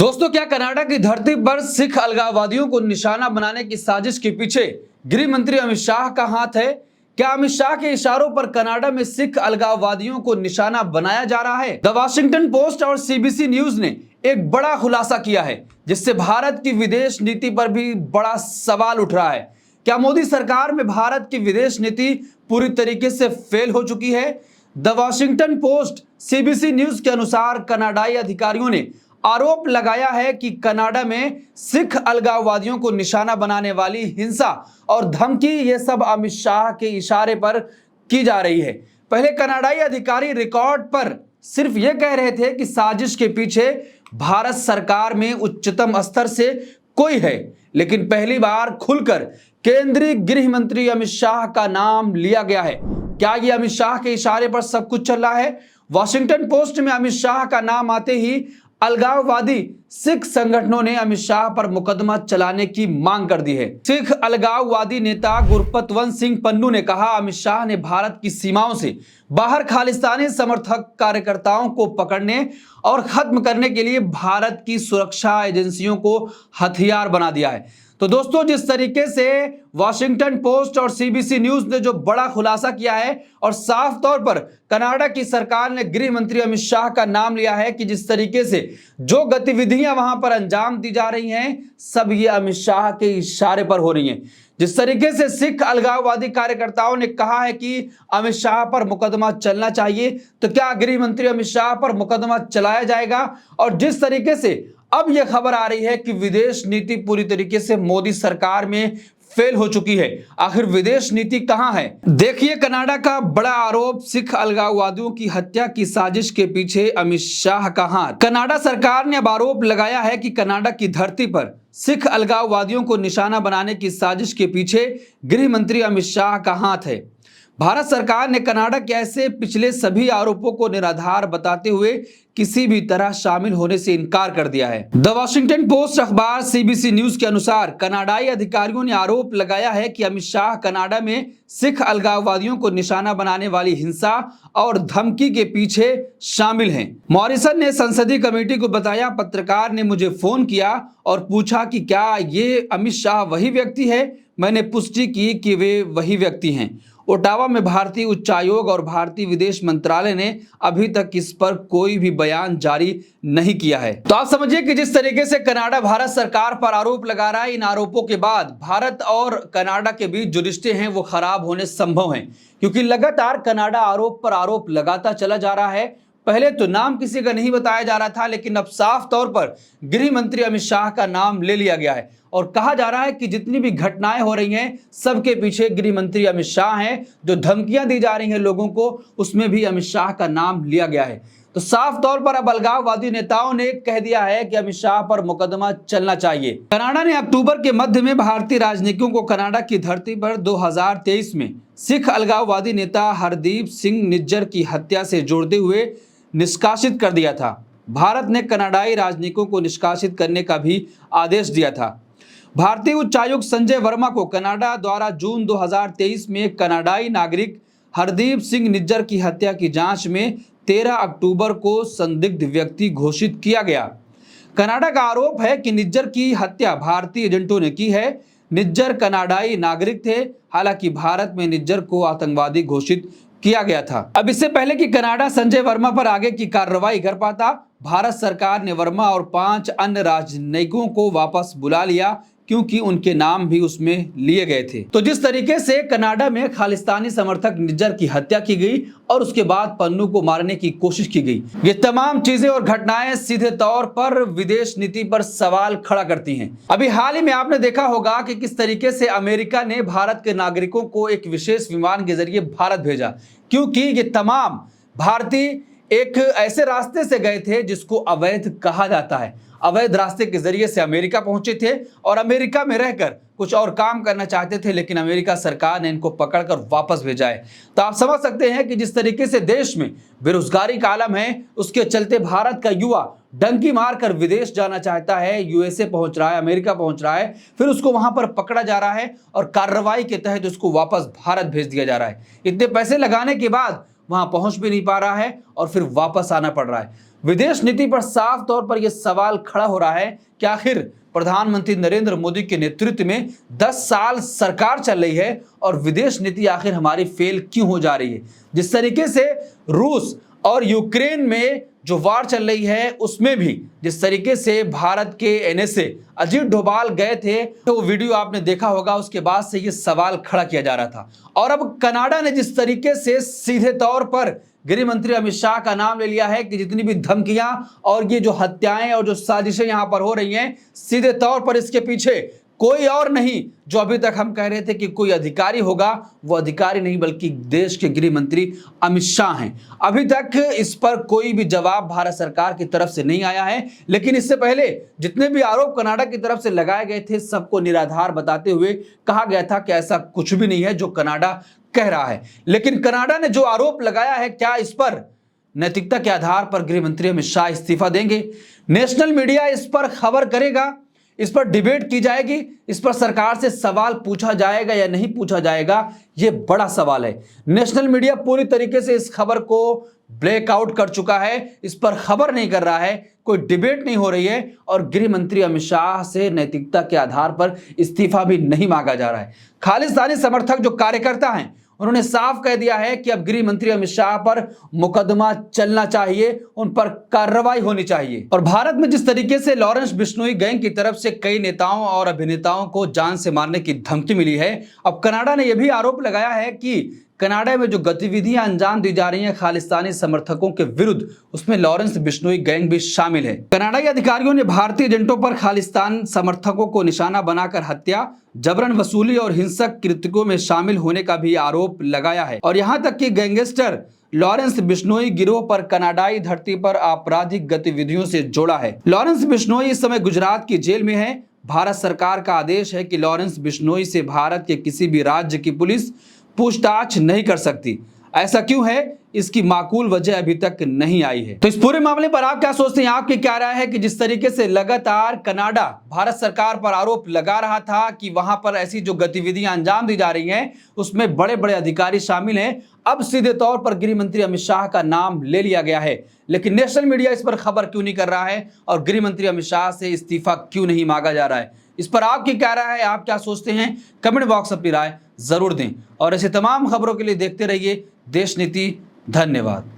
दोस्तों, क्या कनाडा की धरती पर सिख अलगाववादियों को निशाना बनाने की साजिश के पीछे गृह मंत्री अमित शाह का हाथ है? क्या अमित शाह के इशारों पर कनाडा में सिख अलगाववादियों को निशाना बनाया जा रहा है? द वॉशिंगटन पोस्ट और सीबीसी न्यूज ने एक बड़ा खुलासा किया है, जिससे भारत की विदेश नीति पर भी बड़ा सवाल उठ रहा है। क्या मोदी सरकार में भारत की विदेश नीति पूरी तरीके से फेल हो चुकी है? The Washington post CBC news के अनुसार कनाडाई अधिकारियों ने आरोप लगाया है कि कनाडा में सिख अलगाववादियों को निशाना बनाने वाली हिंसा और धमकी ये सब अमित शाह के इशारे पर की जा रही है। पहले कनाडाई अधिकारी रिकॉर्ड पर सिर्फ ये कह रहे थे कि साजिश के पीछे भारत सरकार में उच्चतम स्तर से कोई है, लेकिन पहली बार खुलकर केंद्रीय गृह मंत्री अमित शाह का नाम लिया गया है। क्या ये अमित शाह के इशारे पर सब कुछ चल रहा है? वॉशिंगटन पोस्ट में अमित शाह का नाम आते ही अलगाववादी सिख संगठनों ने अमित शाह पर मुकदमा चलाने की मांग कर दी है। सिख अलगाववादी नेता गुरपतवंत सिंह पन्नू ने कहा, अमित शाह ने भारत की सीमाओं से बाहर खालिस्तानी समर्थक कार्यकर्ताओं को पकड़ने और खत्म करने के लिए भारत की सुरक्षा एजेंसियों को हथियार बना दिया है। तो दोस्तों, जिस तरीके से वॉशिंगटन पोस्ट और सीबीसी न्यूज ने जो बड़ा खुलासा किया है और साफ तौर पर कनाडा की सरकार ने गृह मंत्री अमित शाह का नाम लिया है कि जिस तरीके से जो गतिविधियां वहां पर अंजाम दी जा रही हैं, सब ये अमित शाह के इशारे पर हो रही हैं। जिस तरीके से सिख अलगाववादी कार्यकर्ताओं ने कहा है कि अमित शाह पर मुकदमा चलना चाहिए, तो क्या गृह मंत्री अमित शाह पर मुकदमा चलाया जाएगा? और जिस तरीके से अब यह खबर आ रही है कि विदेश नीति पूरी तरीके से मोदी सरकार में फेल हो चुकी है, आखिर विदेश नीति कहां है? देखिए, कनाडा का बड़ा आरोप, सिख अलगाववादियों की हत्या की साजिश के पीछे अमित शाह का हाथ। कनाडा सरकार ने अब आरोप लगाया है कि कनाडा की धरती पर सिख अलगाववादियों को निशाना बनाने की साजिश के पीछे गृह मंत्री अमित शाह का हाथ है। भारत सरकार ने कनाडा के ऐसे पिछले सभी आरोपों को निराधार बताते हुए किसी भी तरह शामिल होने से इनकार कर दिया है। द वॉशिंगटन पोस्ट अखबार सीबीसी न्यूज के अनुसार कनाडाई अधिकारियों ने आरोप लगाया है कि अमित शाह कनाडा में सिख अलगाववादियों को निशाना बनाने वाली हिंसा और धमकी के पीछे शामिल हैं। मॉरिसन ने संसदीय कमेटी को बताया, पत्रकार ने मुझे फोन किया और पूछा कि क्या ये अमित शाह वही व्यक्ति है। मैंने पुष्टि की कि वे वही व्यक्ति हैं। ओटावा में भारतीय उच्चायोग और भारतीय विदेश मंत्रालय ने अभी तक इस पर कोई भी बयान जारी नहीं किया है। तो आप समझिए कि जिस तरीके से कनाडा भारत सरकार पर आरोप लगा रहा है, इन आरोपों के बाद भारत और कनाडा के बीच जो रिश्ते हैं वो खराब होने संभव हैं, क्योंकि लगातार कनाडा आरोप पर आरोप लगाता चला जा रहा है। पहले तो नाम किसी का नहीं बताया जा रहा था, लेकिन अब साफ तौर पर गृह मंत्री अमित शाह का नाम ले लिया गया है और कहा जा रहा है कि जितनी भी घटनाएं हो रही हैं, सबके पीछे गृह मंत्री अमित शाह हैं। जो धमकियां दी जा रही हैं लोगों को, उसमें भी अमित शाह का नाम लिया गया है। तो साफ तौर पर अब अलगाववादी नेताओं ने कह दिया है कि अमित शाह पर मुकदमा चलना चाहिए। कनाडा ने अक्टूबर के मध्य में भारतीय राजनीतिकों को कनाडा की धरती पर 2023 में सिख अलगाववादी नेता हरदीप सिंह निज्जर की हत्या से जोड़ते हुए निष्कासित कर दिया था। भारत ने कनाडाई राजनीतिकों को निष्कासित करने का भी आदेश दिया था। भारतीय उच्चायुक्त संजय वर्मा को कनाडा द्वारा जून 2023 में कनाडाई नागरिक हरदीप सिंह निज्जर की हत्या की जांच में 13 अक्टूबर को संदिग्ध व्यक्ति घोषित किया गया। कनाडा का आरोप है कि निज्जर की हत्या भारतीय एजेंटों ने की है। निज्जर कनाडाई नागरिक थे, हालांकि भारत में निज्जर को आतंकवादी घोषित किया गया था। अब इससे पहले कि कनाडा संजय वर्मा पर आगे की कार्रवाई कर पाता, भारत सरकार ने वर्मा और 5 अन्य राजनयिकों को वापस बुला लिया, क्योंकि उनके नाम भी उसमें लिए गए थे। तो जिस तरीके से कनाडा में खालिस्तानी समर्थक निज्जर की हत्या की गई और उसके बाद पन्नू को मारने की कोशिश की गई, ये तमाम चीजें और घटनाएं सीधे तौर पर विदेश नीति पर सवाल खड़ा करती हैं। अभी हाल ही में आपने देखा होगा कि किस तरीके से अमेरिका ने भारत के नागरिकों को एक विशेष विमान के जरिए भारत भेजा, क्योंकि ये तमाम भारतीय एक ऐसे रास्ते से गए थे जिसको अवैध कहा जाता है। अवैध रास्ते के जरिए से अमेरिका पहुंचे थे और अमेरिका में रहकर कुछ और काम करना चाहते थे, लेकिन अमेरिका सरकार ने इनको पकड़कर वापस भेजा है। तो आप समझ सकते हैं कि जिस तरीके से देश में बेरोजगारी का आलम है, उसके चलते भारत का युवा डंकी मारकर विदेश जाना चाहता है, यूएसए पहुंच रहा है, अमेरिका पहुंच रहा है, फिर उसको वहां पर पकड़ा जा रहा है और कार्रवाई के तहत उसको वापस भारत भेज दिया जा रहा है। इतने पैसे लगाने के बाद वहां पहुंच भी नहीं पा रहा है और फिर वापस आना पड़ रहा है। विदेश नीति पर साफ तौर पर यह सवाल खड़ा हो रहा है कि आखिर प्रधानमंत्री नरेंद्र मोदी के नेतृत्व में 10 साल सरकार चल रही है और विदेश नीति आखिर हमारी फेल क्यों हो जा रही है। जिस तरीके से रूस और यूक्रेन में जो वार चल रही है उसमें भी जिस तरीके से भारत के एनएसए अजीत डोभाल गए थे, तो वो वीडियो आपने देखा होगा, उसके बाद से ये सवाल खड़ा किया जा रहा था। और अब कनाडा ने जिस तरीके से सीधे तौर पर गृह मंत्री अमित शाह का नाम ले लिया है कि जितनी भी धमकियां और ये जो हत्याएं और जो साजिशें यहां पर हो रही हैं, सीधे तौर पर इसके पीछे कोई और नहीं, जो अभी तक हम कह रहे थे कि कोई अधिकारी होगा, वो अधिकारी नहीं बल्कि देश के गृह मंत्री अमित शाह हैं। अभी तक इस पर कोई भी जवाब भारत सरकार की तरफ से नहीं आया है, लेकिन इससे पहले जितने भी आरोप कनाडा की तरफ से लगाए गए थे सबको निराधार बताते हुए कहा गया था कि ऐसा कुछ भी नहीं है जो कनाडा कह रहा है। लेकिन कनाडा ने जो आरोप लगाया है, क्या इस पर नैतिकता के आधार पर गृह मंत्री अमित शाह इस्तीफा देंगे? नेशनल मीडिया इस पर खबर करेगा, इस पर डिबेट की जाएगी, इस पर सरकार से सवाल पूछा जाएगा या नहीं पूछा जाएगा, यह बड़ा सवाल है। नेशनल मीडिया पूरी तरीके से इस खबर को ब्लैकआउट कर चुका है, इस पर खबर नहीं कर रहा है, कोई डिबेट नहीं हो रही है और गृह मंत्री अमित शाह से नैतिकता के आधार पर इस्तीफा भी नहीं मांगा जा रहा है। खालिस्तानी समर्थक जो कार्यकर्ता हैं उन्होंने साफ कह दिया है कि अब गृह मंत्री अमित शाह पर मुकदमा चलना चाहिए, उन पर कार्रवाई होनी चाहिए। और भारत में जिस तरीके से लॉरेंस बिश्नोई गैंग की तरफ से कई नेताओं और अभिनेताओं को जान से मारने की धमकी मिली है, अब कनाडा ने यह भी आरोप लगाया है कि कनाडा में जो गतिविधियां अंजाम दी जा रही हैं खालिस्तानी समर्थकों के विरुद्ध, उसमें लॉरेंस बिश्नोई गैंग भी शामिल है। कनाडाई अधिकारियों ने भारतीय एजेंटों पर खालिस्तान समर्थकों को निशाना बनाकर हत्या, जबरन वसूली और हिंसक कृत्यों में शामिल होने का भी आरोप लगाया है। और यहां तक कि गैंगस्टर लॉरेंस बिश्नोई गिरोह पर कनाडाई धरती पर आपराधिक गतिविधियों से जोड़ा है। लॉरेंस बिश्नोई इस समय गुजरात की जेल में है। भारत सरकार का आदेश है कि लॉरेंस बिश्नोई से भारत के किसी भी राज्य की पुलिस पूछताछ नहीं कर सकती। ऐसा क्यों है, इसकी माकूल वजह अभी तक नहीं आई है। तो इस पूरे मामले पर आप क्या सोचते हैं? आपकी क्या राय है कि जिस तरीके से लगातार कनाडा भारत सरकार पर आरोप लगा रहा था कि वहां पर ऐसी जो गतिविधियां अंजाम दी जा रही हैं उसमें बड़े बड़े अधिकारी शामिल हैं, अब सीधे तौर पर गृह मंत्री अमित शाह का नाम ले लिया गया है, लेकिन नेशनल मीडिया इस पर खबर क्यों नहीं कर रहा है और गृह मंत्री अमित शाह से इस्तीफा क्यों नहीं मांगा जा रहा है? इस पर आपकी क्या राय है? आप क्या सोचते हैं? कमेंट बॉक्स अपनी राय जरूर दें और ऐसे तमाम खबरों के लिए देखते रहिए देश नीति। धन्यवाद।